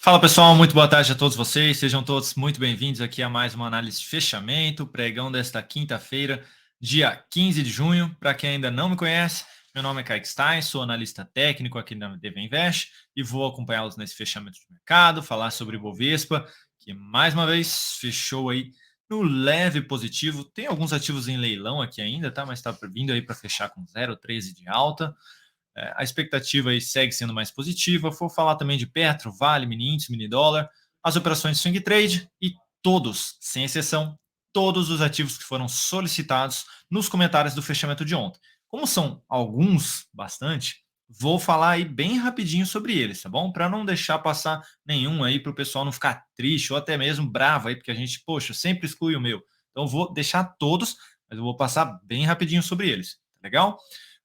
Fala pessoal, muito boa tarde a todos vocês, sejam todos muito bem-vindos aqui a mais uma análise de fechamento, pregão desta quinta-feira, dia 15 de junho. Para quem ainda não me conhece, meu nome é Kaique Stein, sou analista técnico aqui na DV Invest e vou acompanhá-los nesse fechamento de mercado, falar sobre o Bovespa, que mais uma vez fechou aí no leve positivo. Tem alguns ativos em leilão aqui ainda, tá? Mas está vindo aí para fechar com 0,13 de alta. A expectativa aí segue sendo mais positiva. Vou falar também de Petro, Vale, mini índice, mini dólar, as operações de swing trade e todos, sem exceção, todos os ativos que foram solicitados nos comentários do fechamento de ontem. Como são alguns, bastante, vou falar aí bem rapidinho sobre eles, tá bom? Para não deixar passar nenhum aí para o pessoal não ficar triste ou até mesmo bravo aí, porque a gente, poxa, sempre exclui o meu. Então vou deixar todos, mas eu vou passar bem rapidinho sobre eles, tá legal?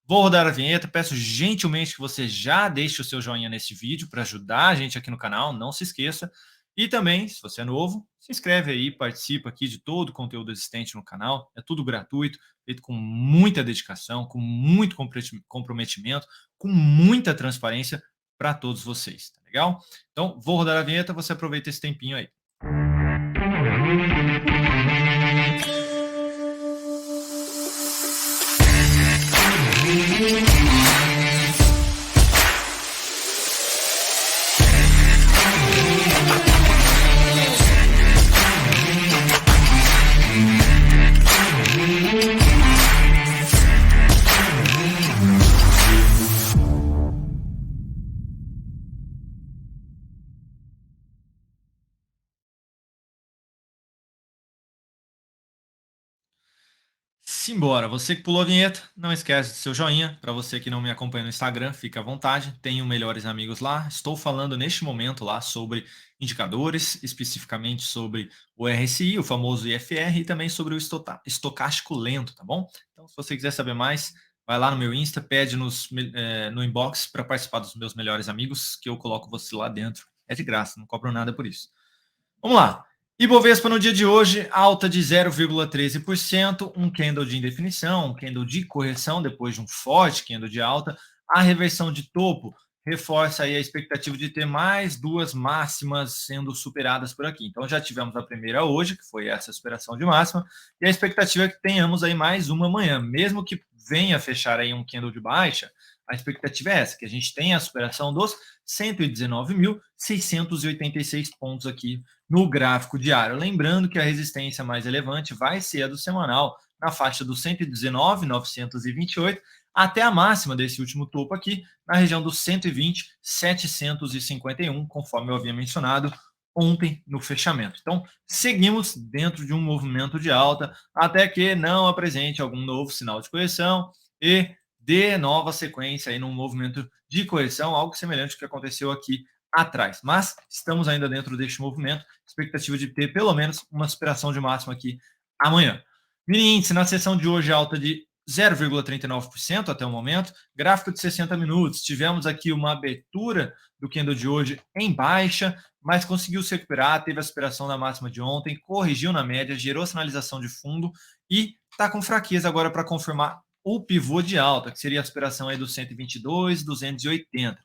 Vou rodar a vinheta, peço gentilmente que você já deixe o seu joinha nesse vídeo para ajudar a gente aqui no canal, não se esqueça. E também, se você é novo, se inscreve aí, participa aqui de todo o conteúdo existente no canal. É tudo gratuito, feito com muita dedicação, com muito comprometimento, com muita transparência para todos vocês, tá legal? Então, vou rodar a vinheta, você aproveita esse tempinho aí. Simbora, você que pulou a vinheta, não esquece do seu joinha. Para você que não me acompanha no Instagram, fica à vontade, tenho melhores amigos lá. Estou falando neste momento lá sobre indicadores, especificamente sobre o RSI, o famoso IFR, e também sobre o estocástico lento, tá bom? Então, se você quiser saber mais, vai lá no meu Insta, pede no inbox para participar dos meus melhores amigos, que eu coloco você lá dentro. É de graça, não cobro nada por isso. Vamos lá. Ibovespa no dia de hoje, alta de 0,13%, um candle de indefinição, um candle de correção depois de um forte candle de alta. A reversão de topo reforça aí a expectativa de ter mais duas máximas sendo superadas por aqui. Então já tivemos a primeira hoje, que foi essa superação de máxima, e a expectativa é que tenhamos aí mais uma amanhã, mesmo que venha fechar aí um candle de baixa. A expectativa é essa, que a gente tenha a superação dos 119.686 pontos aqui no gráfico diário. Lembrando que a resistência mais relevante vai ser a do semanal, na faixa dos 119.928, até a máxima desse último topo aqui, na região dos 120.751, conforme eu havia mencionado ontem no fechamento. Então, seguimos dentro de um movimento de alta, até que não apresente algum novo sinal de correção e dê nova sequência aí num movimento de correção, algo semelhante ao que aconteceu aqui atrás. Mas estamos ainda dentro deste movimento, expectativa de ter pelo menos uma superação de máxima aqui amanhã. Mini índice na sessão de hoje alta de 0,39% até o momento. Gráfico de 60 minutos, tivemos aqui uma abertura do candle de hoje em baixa, mas conseguiu se recuperar, teve a superação da máxima de ontem, corrigiu na média, gerou sinalização de fundo e está com fraqueza agora para confirmar o pivô de alta, que seria a superação aí dos 122,280.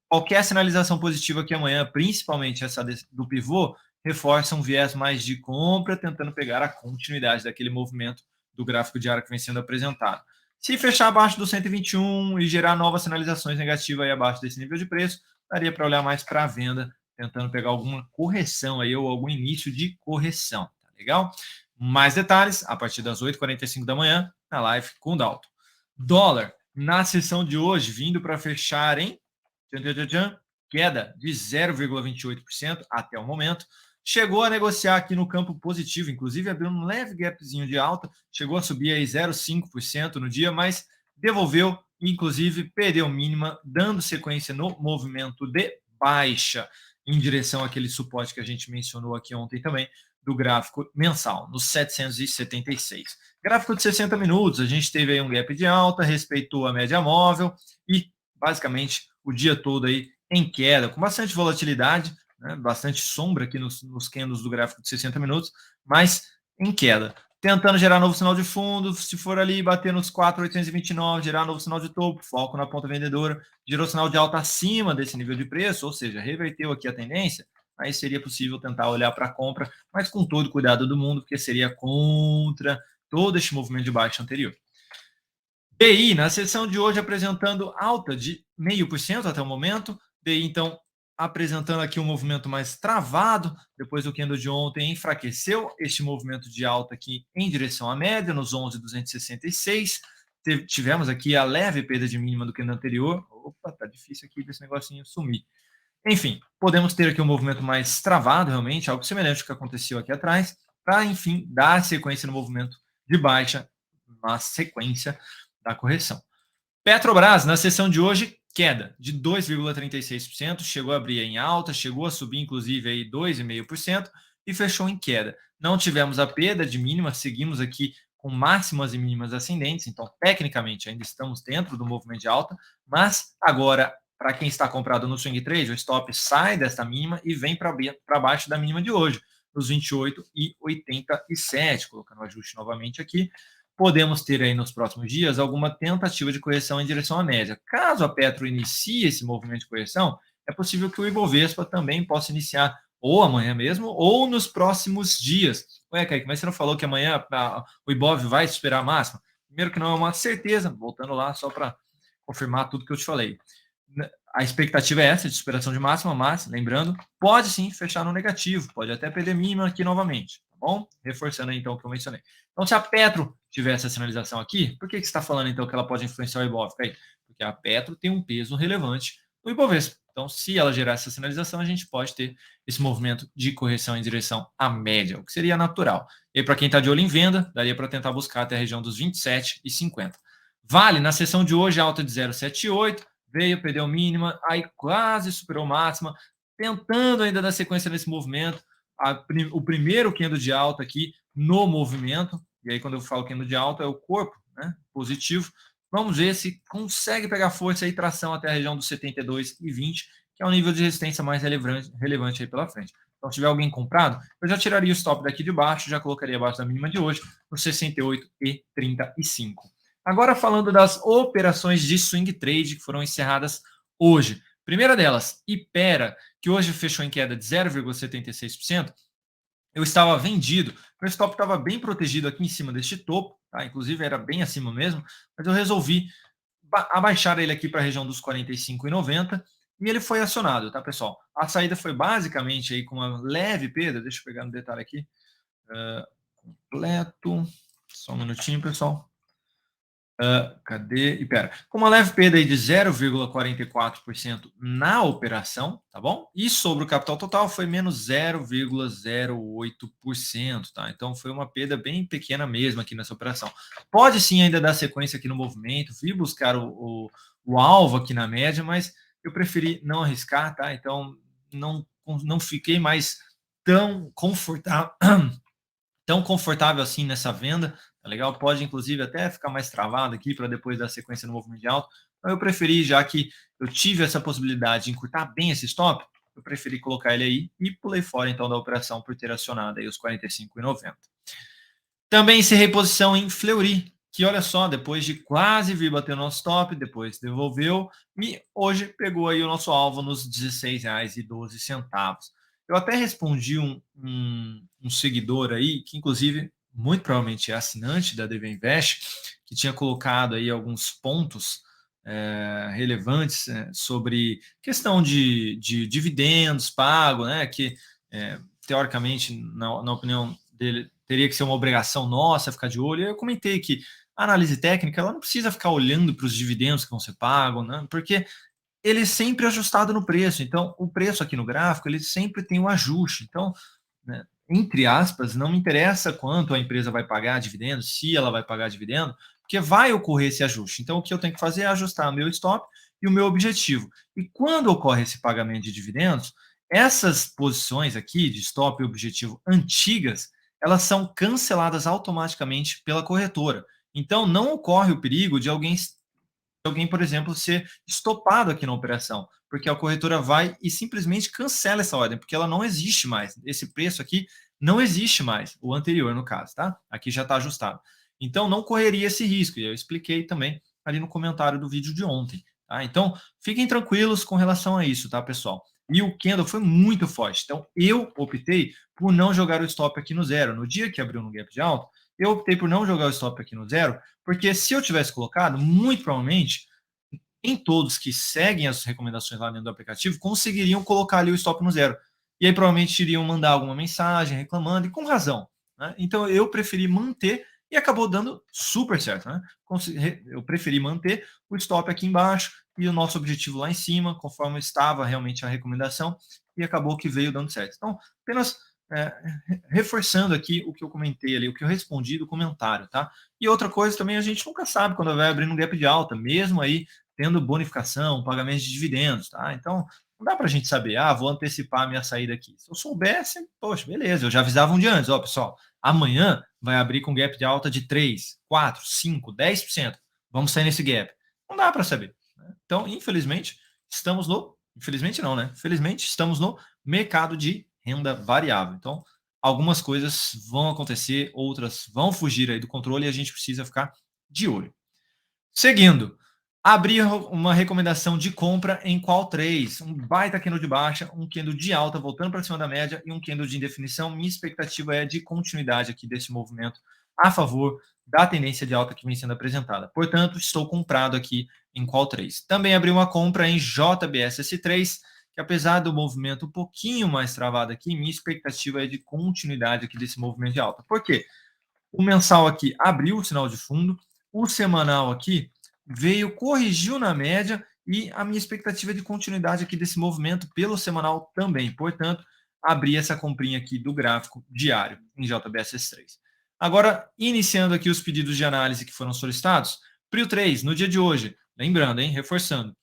Qualquer sinalização positiva aqui amanhã, principalmente essa do pivô, reforça um viés mais de compra, tentando pegar a continuidade daquele movimento do gráfico diário que vem sendo apresentado. Se fechar abaixo do 121 e gerar novas sinalizações negativas aí abaixo desse nível de preço, daria para olhar mais para a venda, tentando pegar alguma correção aí ou algum início de correção, tá legal? Mais detalhes a partir das 8h45 da manhã na live com o Dalton. Dólar, na sessão de hoje, vindo para fechar em queda de 0,28% até o momento. Chegou a negociar aqui no campo positivo, inclusive abriu um leve gapzinho de alta, chegou a subir aí 0,5% no dia, mas devolveu, inclusive perdeu mínima, dando sequência no movimento de baixa em direção àquele suporte que a gente mencionou aqui ontem também, do gráfico mensal, nos 776. Gráfico de 60 minutos, a gente teve aí um gap de alta, respeitou a média móvel e, basicamente, o dia todo aí em queda, com bastante volatilidade, né, bastante sombra aqui nos candles do gráfico de 60 minutos, mas em queda. tentando gerar novo sinal de fundo, se for ali bater nos 4.829, gerar novo sinal de topo, foco na ponta vendedora, gerou sinal de alta acima desse nível de preço, ou seja, reverteu aqui a tendência, aí seria possível tentar olhar para a compra, mas com todo o cuidado do mundo, porque seria contra todo este movimento de baixa anterior. DI, na sessão de hoje, apresentando alta de 0,5% até o momento. DI, então, apresentando aqui um movimento mais travado, depois do candle de ontem enfraqueceu este movimento de alta aqui em direção à média, nos 11.266. Tivemos aqui a leve perda de mínima do candle anterior. Opa, tá difícil aqui desse negocinho sumir. Enfim, podemos ter aqui um movimento mais travado, realmente, algo semelhante ao que aconteceu aqui atrás, para, enfim, dar sequência no movimento de baixa, na sequência da correção. Petrobras, na sessão de hoje, queda de 2,36%, chegou a abrir em alta, chegou a subir, inclusive, aí 2,5% e fechou em queda. Não tivemos a perda de mínima, seguimos aqui com máximas e mínimas ascendentes, então, tecnicamente, ainda estamos dentro do movimento de alta, mas agora, para quem está comprado no swing trade, o stop sai desta mínima e vem para baixo da mínima de hoje, nos 28,87, colocando o ajuste novamente aqui. Podemos ter aí nos próximos dias alguma tentativa de correção em direção à média. Caso a Petro inicie esse movimento de correção, é possível que o Ibovespa também possa iniciar ou amanhã mesmo, ou nos próximos dias. Ué, Kaique, mas você não falou que amanhã o Ibov vai superar a máxima? Primeiro que não é uma certeza, voltando lá só para confirmar tudo que eu te falei. A expectativa é essa, de superação de máxima, mas, lembrando, pode sim fechar no negativo, pode até perder mínima aqui novamente, tá bom? Reforçando aí, então, o que eu mencionei. Então, se a Petro tiver essa sinalização aqui, por que você está falando, então, que ela pode influenciar o Ibov? Porque a Petro tem um peso relevante no Ibovespa. Então, se ela gerar essa sinalização, a gente pode ter esse movimento de correção em direção à média, o que seria natural. E para quem está de olho em venda, daria para tentar buscar até a região dos 27,50. Vale, na sessão de hoje, alta de 0,78, veio, perdeu mínima, aí quase superou máxima, tentando ainda dar sequência nesse movimento. O primeiro candle de alta aqui no movimento, e aí quando eu falo candle de alta é o corpo, né, positivo. Vamos ver se consegue pegar força e tração até a região dos 72,20, que é o nível de resistência mais relevante aí pela frente. Então, se tiver alguém comprado, eu já tiraria o stop daqui de baixo, já colocaria abaixo da mínima de hoje, no 68,35. Agora falando das operações de swing trade que foram encerradas hoje. Primeira delas, Ipera, que hoje fechou em queda de 0,76%. Eu estava vendido, meu stop estava bem protegido aqui em cima deste topo, tá? Inclusive era bem acima mesmo, mas eu resolvi abaixar ele aqui para a região dos 45,90 e ele foi acionado, tá, pessoal? A saída foi basicamente aí com uma leve perda, deixa eu pegar no detalhe aqui, completo, só um minutinho, pessoal. Cadê? Pera. Com uma leve perda aí de 0,44% na operação, tá bom? E sobre o capital total foi menos 0,08%, tá? Então foi uma perda bem pequena mesmo aqui nessa operação. Pode sim ainda dar sequência aqui no movimento, vi buscar o alvo aqui na média, mas eu preferi não arriscar, tá? Então não fiquei mais tão confortável, tão confortável assim nessa venda, tá legal? Pode, inclusive, até ficar mais travado aqui para depois dar sequência no movimento de alta. Então, eu preferi, já que eu tive essa possibilidade de encurtar bem esse stop, eu preferi colocar ele aí e pulei fora, então, da operação por ter acionado aí os 45,90. Também encerrei posição em Fleury, que olha só, depois de quase vir bater o nosso stop, depois devolveu e hoje pegou aí o nosso alvo nos R$16,12. Eu até respondi um seguidor aí, que inclusive muito provavelmente é assinante da DV Invest, que tinha colocado aí alguns pontos relevantes sobre questão de dividendos pagos, né, que teoricamente, na opinião dele, teria que ser uma obrigação nossa ficar de olho. Eu comentei que a análise técnica ela não precisa ficar olhando para os dividendos que vão ser pagos, né, porque ele é sempre ajustado no preço. Então, o preço aqui no gráfico, ele sempre tem um ajuste. Então, né, entre aspas, não me interessa quanto a empresa vai pagar dividendo, se ela vai pagar dividendo, porque vai ocorrer esse ajuste. Então, o que eu tenho que fazer é ajustar o meu stop e o meu objetivo. E quando ocorre esse pagamento de dividendos, essas posições aqui de stop e objetivo antigas, elas são canceladas automaticamente pela corretora. Então, não ocorre o perigo de alguém, por exemplo, ser estopado aqui na operação, porque a corretora vai e simplesmente cancela essa ordem, porque ela não existe mais. Esse preço aqui não existe mais, o anterior no caso, tá? Aqui já está ajustado. Então, não correria esse risco, e eu expliquei também ali no comentário do vídeo de ontem, tá? Então, fiquem tranquilos com relação a isso, tá, pessoal? E o candle foi muito forte, então eu optei por não jogar o stop aqui no zero. No dia que abriu no gap de alta, eu optei por não jogar o stop aqui no zero, porque se eu tivesse colocado, muito provavelmente, em todos que seguem as recomendações lá dentro do aplicativo, conseguiriam colocar ali o stop no zero. E aí provavelmente iriam mandar alguma mensagem reclamando, e com razão. Né? Então eu preferi manter e acabou dando super certo. Né? Eu preferi manter o stop aqui embaixo e o nosso objetivo lá em cima, conforme estava realmente a recomendação, e acabou que veio dando certo. Então, apenas reforçando aqui o que eu comentei ali, o que eu respondi do comentário, tá? E outra coisa também, a gente nunca sabe quando vai abrir um gap de alta, mesmo aí tendo bonificação, pagamento de dividendos, tá? Então, não dá para a gente saber, vou antecipar a minha saída aqui. Se eu soubesse, poxa, beleza, eu já avisava um dia antes, ó, pessoal, amanhã vai abrir com gap de alta de 3, 4, 5, 10%. Vamos sair nesse gap. Não dá para saber. Né? Então, infelizmente, estamos no... Infelizmente não, né? Felizmente, estamos no mercado de renda variável. Então, algumas coisas vão acontecer, outras vão fugir aí do controle e a gente precisa ficar de olho. Seguindo, abrir uma recomendação de compra em qual 3? Um baita candle de baixa, um candle de alta voltando para cima da média e um candle de indefinição. Minha expectativa é de continuidade aqui desse movimento a favor da tendência de alta que vem sendo apresentada. Portanto, estou comprado aqui em qual 3. Também abri uma compra em JBSS3, que apesar do movimento um pouquinho mais travado aqui, minha expectativa é de continuidade aqui desse movimento de alta. Por quê? O mensal aqui abriu o sinal de fundo, o semanal aqui veio, corrigiu na média e a minha expectativa é de continuidade aqui desse movimento pelo semanal também. Portanto, abri essa comprinha aqui do gráfico diário em JBSS3. Agora, iniciando aqui os pedidos de análise que foram solicitados, PRIO 3, no dia de hoje, lembrando, reforçando,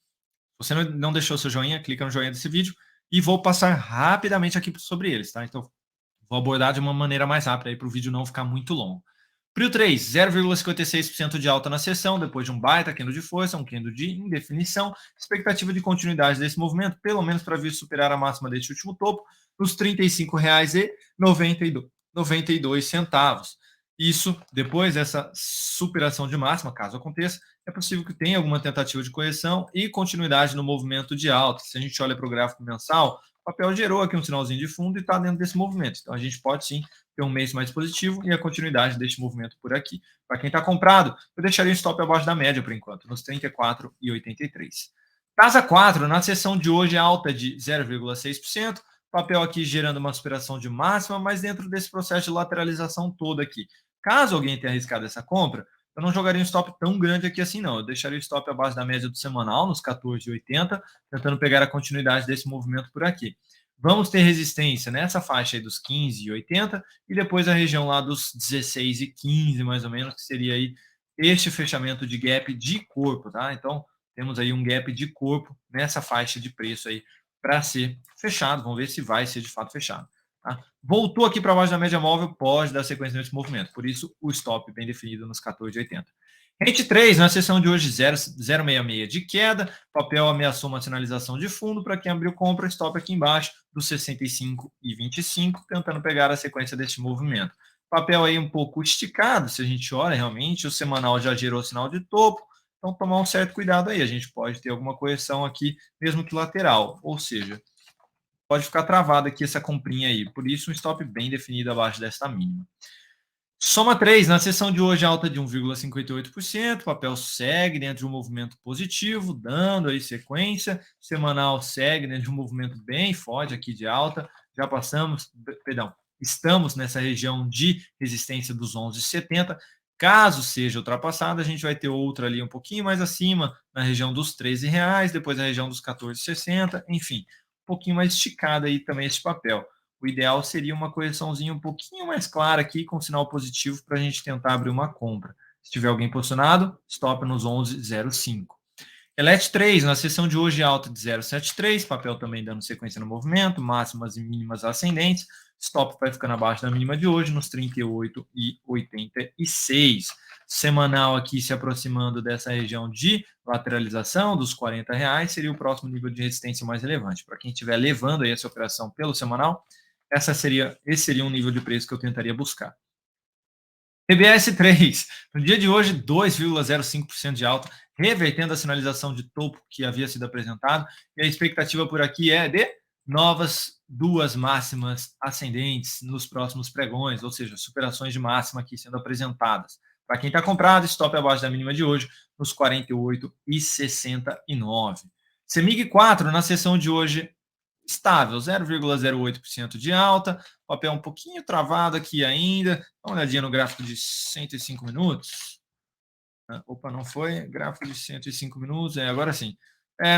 se você não deixou seu joinha, clica no joinha desse vídeo e vou passar rapidamente aqui sobre eles, tá? Então, vou abordar de uma maneira mais rápida aí para o vídeo não ficar muito longo. PRIO 3, 0,56% de alta na sessão, depois de um baita candle de força, um candle de indefinição, expectativa de continuidade desse movimento, pelo menos para vir superar a máxima deste último topo, nos R$ 35,92. Isso, depois dessa superação de máxima, caso aconteça, é possível que tenha alguma tentativa de correção e continuidade no movimento de alta. Se a gente olha para o gráfico mensal, o papel gerou aqui um sinalzinho de fundo e está dentro desse movimento. Então, a gente pode sim ter um mês mais positivo e a continuidade deste movimento por aqui. Para quem está comprado, eu deixaria o stop abaixo da média por enquanto, nos 34,83. Casa 4, na sessão de hoje, alta de 0,6%, papel aqui gerando uma superação de máxima, mas dentro desse processo de lateralização todo aqui. Caso alguém tenha arriscado essa compra, eu não jogaria um stop tão grande aqui assim, não. Eu deixaria o stop abaixo da média do semanal, nos 14,80, tentando pegar a continuidade desse movimento por aqui. Vamos ter resistência nessa faixa aí dos 15,80 e depois a região lá dos 16,15, mais ou menos, que seria aí este fechamento de gap de corpo, tá? Então, temos aí um gap de corpo nessa faixa de preço aí para ser fechado. Vamos ver se vai ser de fato fechado. Tá? Voltou aqui para baixo da média móvel, pode dar sequência nesse movimento. Por isso, o stop bem definido nos 14,80. Rente 3, na sessão de hoje, 0,66 de queda. Papel ameaçou uma sinalização de fundo. Para quem abriu compra, stop aqui embaixo, dos 65,25, tentando pegar a sequência deste movimento. Papel aí um pouco esticado, se a gente olha realmente, o semanal já gerou sinal de topo. Então, tomar um certo cuidado aí. A gente pode ter alguma correção aqui, mesmo que lateral. Ou seja, pode ficar travado aqui essa comprinha aí. Por isso, um stop bem definido abaixo desta mínima. Soma 3, na sessão de hoje, alta de 1,58%. Papel segue dentro de um movimento positivo, dando aí sequência. Semanal segue dentro de um movimento bem forte aqui de alta. Já estamos nessa região de resistência dos 11,70. Caso seja ultrapassada, a gente vai ter outra ali um pouquinho mais acima, na região dos R$13, depois na região dos 14,60, enfim, um pouquinho mais esticada aí também esse papel. O ideal seria uma correçãozinha um pouquinho mais clara aqui, com sinal positivo, para a gente tentar abrir uma compra. Se tiver alguém posicionado, stop nos 11,05. Elet 3, na sessão de hoje, alta de 0,73, papel também dando sequência no movimento, máximas e mínimas ascendentes, stop vai ficando abaixo da mínima de hoje, nos 38,86. Semanal aqui se aproximando dessa região de lateralização dos R$40, seria o próximo nível de resistência mais relevante. Para quem estiver levando aí essa operação pelo semanal, Esse seria um nível de preço que eu tentaria buscar. TBS 3, no dia de hoje, 2,05% de alta, revertendo a sinalização de topo que havia sido apresentado, e a expectativa por aqui é de novas duas máximas ascendentes nos próximos pregões, ou seja, superações de máxima aqui sendo apresentadas. Para quem está comprado, stop abaixo da mínima de hoje, nos 48,69. CEMIG 4, na sessão de hoje, estável, 0,08% de alta, papel um pouquinho travado aqui ainda. Dá uma olhadinha no gráfico de 105 minutos. Opa, não foi. Gráfico de 105 minutos. Agora sim.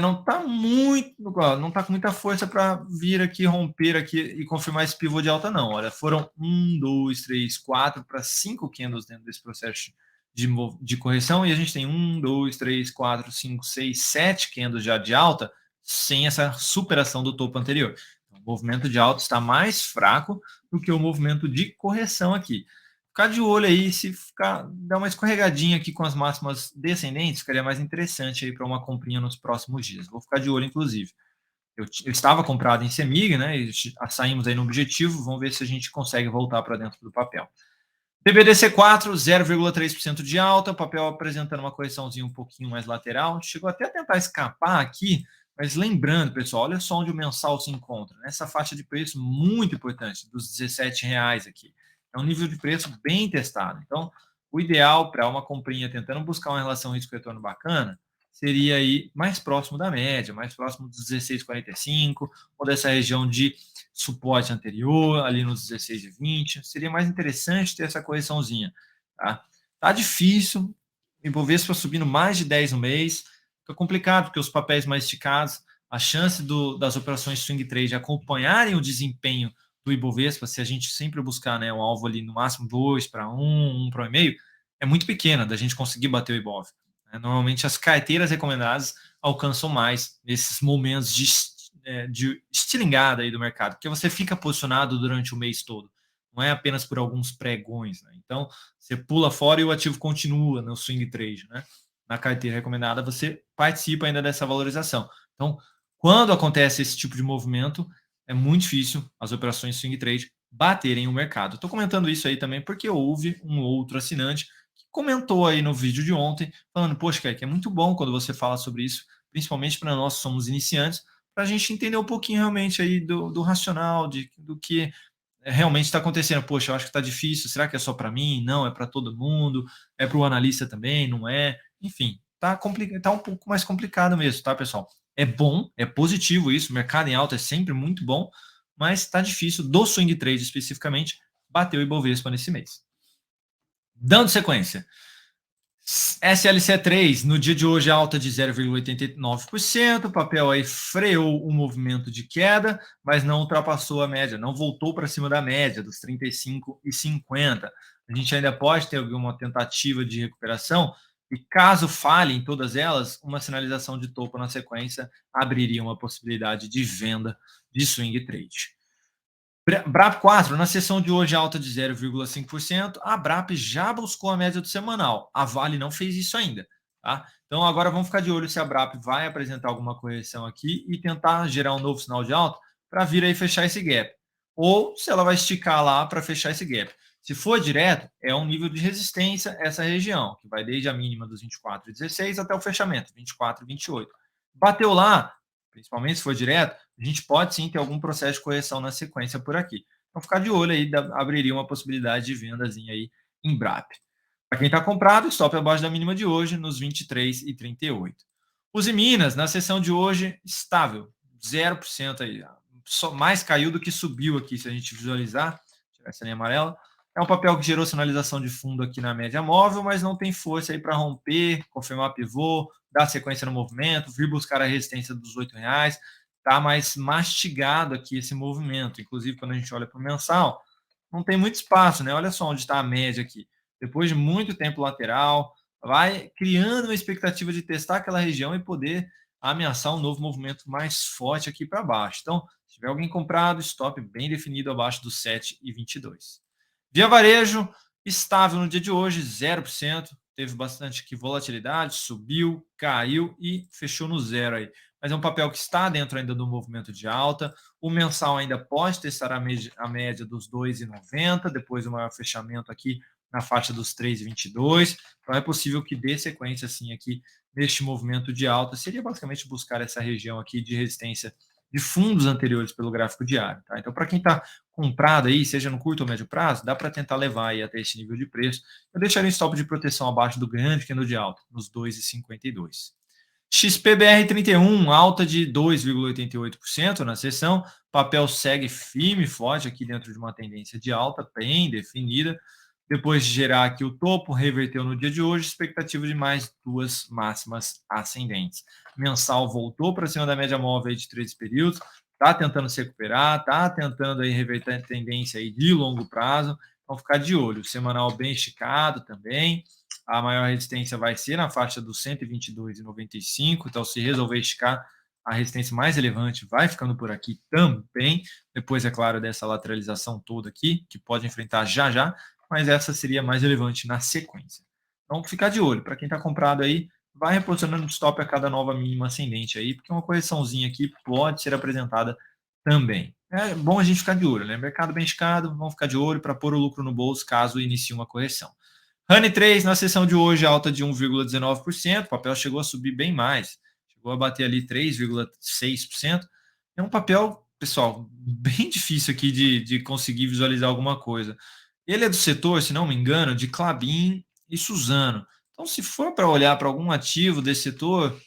Não está muito, não está com muita força para vir aqui, romper aqui e confirmar esse pivô de alta, não. Olha, foram 1, 2, 3, 4 para 5 candles dentro desse processo de correção, e a gente tem 1, 2, 3, 4, 5, 6, 7 candles já de alta, sem essa superação do topo anterior. Então, o movimento de alta está mais fraco do que o movimento de correção aqui. Ficar de olho aí, se dar uma escorregadinha aqui com as máximas descendentes, ficaria mais interessante aí para uma comprinha nos próximos dias. Vou ficar de olho, inclusive. Eu estava comprado em CEMIG, né? E saímos aí no objetivo. Vamos ver se a gente consegue voltar para dentro do papel. BBDC4, 0,3% de alta, o papel apresentando uma correçãozinha um pouquinho mais lateral. Chegou até a tentar escapar aqui, mas lembrando, pessoal, olha só onde o mensal se encontra. Nessa faixa de preço muito importante, dos R$17 aqui. É um nível de preço bem testado. Então, o ideal para uma comprinha tentando buscar uma relação risco-retorno bacana seria aí mais próximo da média, mais próximo dos 16,45 ou dessa região de suporte anterior, ali nos 16,20. Seria mais interessante ter essa correçãozinha. Tá difícil, Ibovespa subindo mais de 10 no mês, fica complicado, porque os papéis mais esticados, a chance das operações swing trade acompanharem o desempenho do Ibovespa, se a gente sempre buscar, né, um alvo ali no máximo 2 para 1, 1 para 1,5, é muito pequena da gente conseguir bater o Ibov. Normalmente as carteiras recomendadas alcançam mais nesses momentos de estilingada aí do mercado, porque você fica posicionado durante o mês todo, não é apenas por alguns pregões, né? Então, você pula fora e o ativo continua no swing trade, né? Na carteira recomendada, você participa ainda dessa valorização. Então, quando acontece esse tipo de movimento, é muito difícil as operações swing trade baterem o mercado. Estou comentando isso aí também porque houve um outro assinante que comentou aí no vídeo de ontem, falando, poxa, Kaique, é muito bom quando você fala sobre isso, principalmente para nós que somos iniciantes, para a gente entender um pouquinho realmente aí do racional, do que realmente está acontecendo. Poxa, eu acho que está difícil, será que é só para mim? Não, é para todo mundo, é para o analista também, não é? Enfim, tá um pouco mais complicado mesmo, tá, pessoal? É bom, é positivo isso, mercado em alta é sempre muito bom, mas está difícil, do swing trade especificamente, bater o Ibovespa nesse mês. Dando sequência, SLC3, no dia de hoje, alta de 0,89%. O papel aí freou o movimento de queda, mas não ultrapassou a média, não voltou para cima da média, dos 35,50. A gente ainda pode ter alguma tentativa de recuperação, e caso falhem todas elas, uma sinalização de topo na sequência abriria uma possibilidade de venda de swing trade. BRAP 4, na sessão de hoje, alta de 0,5%. A BRAP já buscou a média do semanal. A Vale não fez isso ainda. Tá? Então, agora vamos ficar de olho se a BRAP vai apresentar alguma correção aqui e tentar gerar um novo sinal de alta para vir aí fechar esse gap. Ou se ela vai esticar lá para fechar esse gap. Se for direto, é um nível de resistência essa região, que vai desde a mínima dos 24,16 até o fechamento, 24,28. Bateu lá, principalmente se for direto, a gente pode sim ter algum processo de correção na sequência por aqui. Então, ficar de olho aí, abriria uma possibilidade de vendazinha aí em BRAP. Para quem está comprado, stop abaixo da mínima de hoje, nos 23,38. Os Minas, na sessão de hoje, estável, 0% aí. Só mais caiu do que subiu aqui, se a gente visualizar. Tirar essa linha amarela. É um papel que gerou sinalização de fundo aqui na média móvel, mas não tem força aí para romper, confirmar pivô, dar sequência no movimento, vir buscar a resistência dos R$8. Tá mais mastigado aqui esse movimento. Inclusive, quando a gente olha para o mensal, não tem muito espaço, né? Olha só onde está a média aqui. Depois de muito tempo lateral, vai criando uma expectativa de testar aquela região e poder ameaçar um novo movimento mais forte aqui para baixo. Então, se tiver alguém comprado, stop bem definido abaixo dos 7,22. Via Varejo, estável no dia de hoje, 0%. Teve bastante aqui volatilidade, subiu, caiu e fechou no zero aí. mas é um papel que está dentro ainda do movimento de alta. O mensal ainda pode testar a média dos 2,90, depois o maior fechamento aqui na faixa dos 3,22. Então é possível que dê sequência assim aqui neste movimento de alta. Seria basicamente buscar essa região aqui de resistência de fundos anteriores pelo gráfico diário. Tá? Então, para quem está comprado aí, seja no curto ou médio prazo, dá para tentar levar aí até esse nível de preço. Eu deixaria um stop de proteção abaixo do grande candle de alta, nos 2,52. XPBR31, alta de 2,88% na sessão. Papel segue firme e forte aqui dentro de uma tendência de alta bem definida. Depois de gerar aqui o topo, reverteu no dia de hoje, expectativa de mais duas máximas ascendentes. Mensal voltou para cima da média móvel de 13 períodos, está tentando se recuperar, está tentando aí reverter a tendência aí de longo prazo, então ficar de olho. O semanal bem esticado também, a maior resistência vai ser na faixa dos 122,95, então se resolver esticar, a resistência mais relevante vai ficando por aqui também, depois, é claro, dessa lateralização toda aqui, que pode enfrentar já já, mas essa seria mais relevante na sequência. Então, ficar de olho. Para quem está comprado aí, vai reposicionando o stop a cada nova mínima ascendente aí, porque uma correçãozinha aqui pode ser apresentada também. É bom a gente ficar de olho, né? Mercado bem esticado, vamos ficar de olho para pôr o lucro no bolso caso inicie uma correção. Honey 3, na sessão de hoje, alta de 1,19%, o papel chegou a subir bem mais, chegou a bater ali 3,6%. É um papel, pessoal, bem difícil aqui de conseguir visualizar alguma coisa. Ele é do setor, se não me engano, de Klabin e Suzano. Então, se for para olhar para algum ativo desse setor,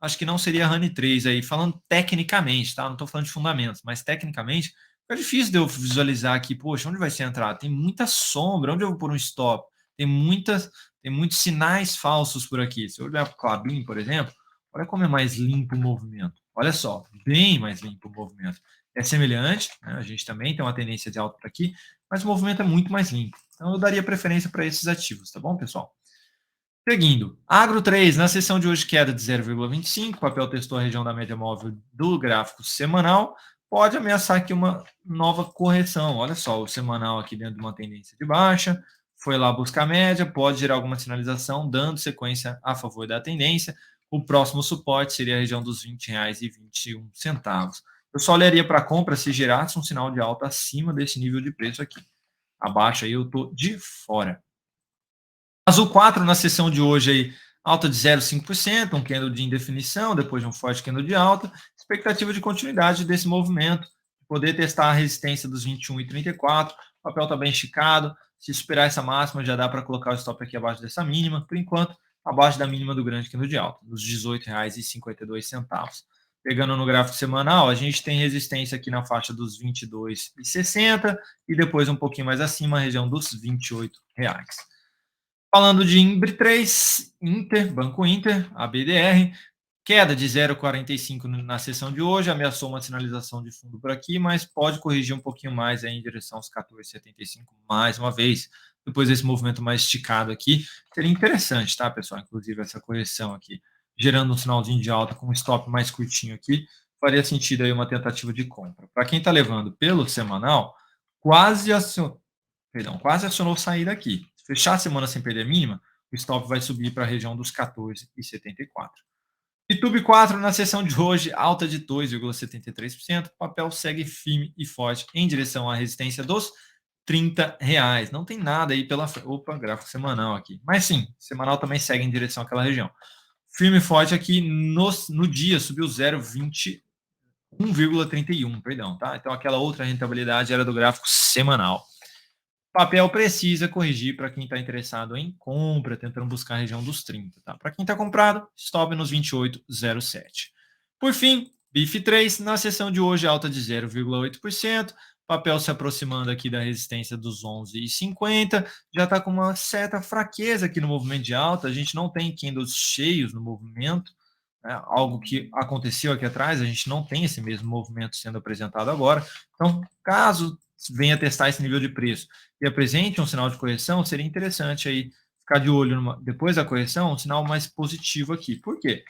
acho que não seria a Honey 3 aí, falando tecnicamente, tá? Não estou falando de fundamentos, mas tecnicamente, fica difícil de eu visualizar aqui, poxa, onde vai ser a entrada? Tem muita sombra, onde eu vou pôr um stop? Tem muitos sinais falsos por aqui. Se eu olhar para o Klabin, por exemplo, olha como é mais limpo o movimento. Olha só, bem mais limpo o movimento. É semelhante, né? A gente também tem uma tendência de alta por aqui, mas o movimento é muito mais limpo. Então eu daria preferência para esses ativos, tá bom, pessoal? Seguindo, Agro 3, na sessão de hoje, queda de 0,25, o papel testou a região da média móvel do gráfico semanal, pode ameaçar aqui uma nova correção. Olha só, o semanal aqui dentro de uma tendência de baixa, foi lá buscar a média, pode gerar alguma sinalização, dando sequência a favor da tendência. O próximo suporte seria a região dos R$ 20,21. Eu só olharia para a compra se gerasse um sinal de alta acima desse nível de preço aqui. Abaixo aí eu estou de fora. Azul 4 na sessão de hoje aí, alta de 0,5%, um candle de indefinição, depois de um forte candle de alta, expectativa de continuidade desse movimento, poder testar a resistência dos 21,34, o papel está bem esticado, se superar essa máxima já dá para colocar o stop aqui abaixo dessa mínima, por enquanto abaixo da mínima do grande candle de alta, dos R$ 18,52. Pegando no gráfico semanal, a gente tem resistência aqui na faixa dos 22,60 e depois um pouquinho mais acima, a região dos R$ 28. Falando de Imbre 3, Inter, Banco Inter, a BDR, queda de 0,45 na sessão de hoje, ameaçou uma sinalização de fundo por aqui, mas pode corrigir um pouquinho mais aí em direção aos 14,75 mais uma vez, depois desse movimento mais esticado aqui. Seria interessante, tá, pessoal? Inclusive essa correção aqui, gerando um sinalzinho de alta com um stop mais curtinho aqui, faria sentido aí uma tentativa de compra. Para quem está levando pelo semanal, quase acionou saída aqui. Se fechar a semana sem perder a mínima, o stop vai subir para a região dos 14,74. YouTube 4 na sessão de hoje, alta de 2,73%. O papel segue firme e forte em direção à resistência dos R$ 30. Não tem nada aí pela frente. Opa, gráfico semanal aqui. Mas sim, semanal também segue em direção àquela região. Firme e forte aqui no dia, subiu 1,31, perdão, tá? Então aquela outra rentabilidade era do gráfico semanal. Papel precisa corrigir para quem está interessado em compra, tentando buscar a região dos 30. Tá? Para quem está comprado, stop nos 28,07. Por fim, BIF 3, na sessão de hoje, alta de 0,8%. Papel se aproximando aqui da resistência dos 11,50. Já está com uma certa fraqueza aqui no movimento de alta. A gente não tem candles cheios no movimento. Algo que aconteceu aqui atrás, a gente não tem esse mesmo movimento sendo apresentado agora. Então, caso venha testar esse nível de preço e apresente um sinal de correção, seria interessante aí ficar de olho depois da correção, um sinal mais positivo aqui. Por quê?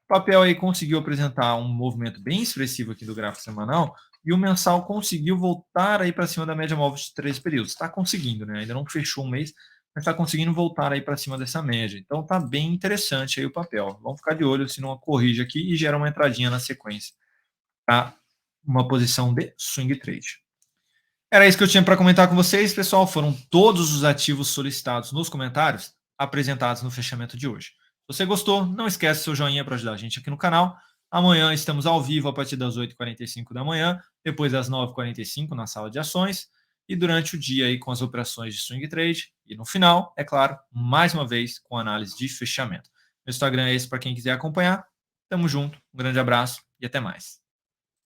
O papel aí conseguiu apresentar um movimento bem expressivo aqui do gráfico semanal e o mensal conseguiu voltar aí para cima da média móvel de 3 períodos. Está conseguindo, né? Ainda não fechou um mês, mas está conseguindo voltar aí para cima dessa média. Então está bem interessante aí o papel. Vamos ficar de olho se não corrige aqui e gera uma entradinha na sequência para uma posição de swing trade. Era isso que eu tinha para comentar com vocês, pessoal. Foram todos os ativos solicitados nos comentários apresentados no fechamento de hoje. Se você gostou, não esquece seu joinha para ajudar a gente aqui no canal. Amanhã estamos ao vivo a partir das 8h45 da manhã, depois das 9h45 na sala de ações e durante o dia aí com as operações de swing trade e no final, é claro, mais uma vez com análise de fechamento. Meu Instagram é esse para quem quiser acompanhar. Tamo junto, um grande abraço e até mais.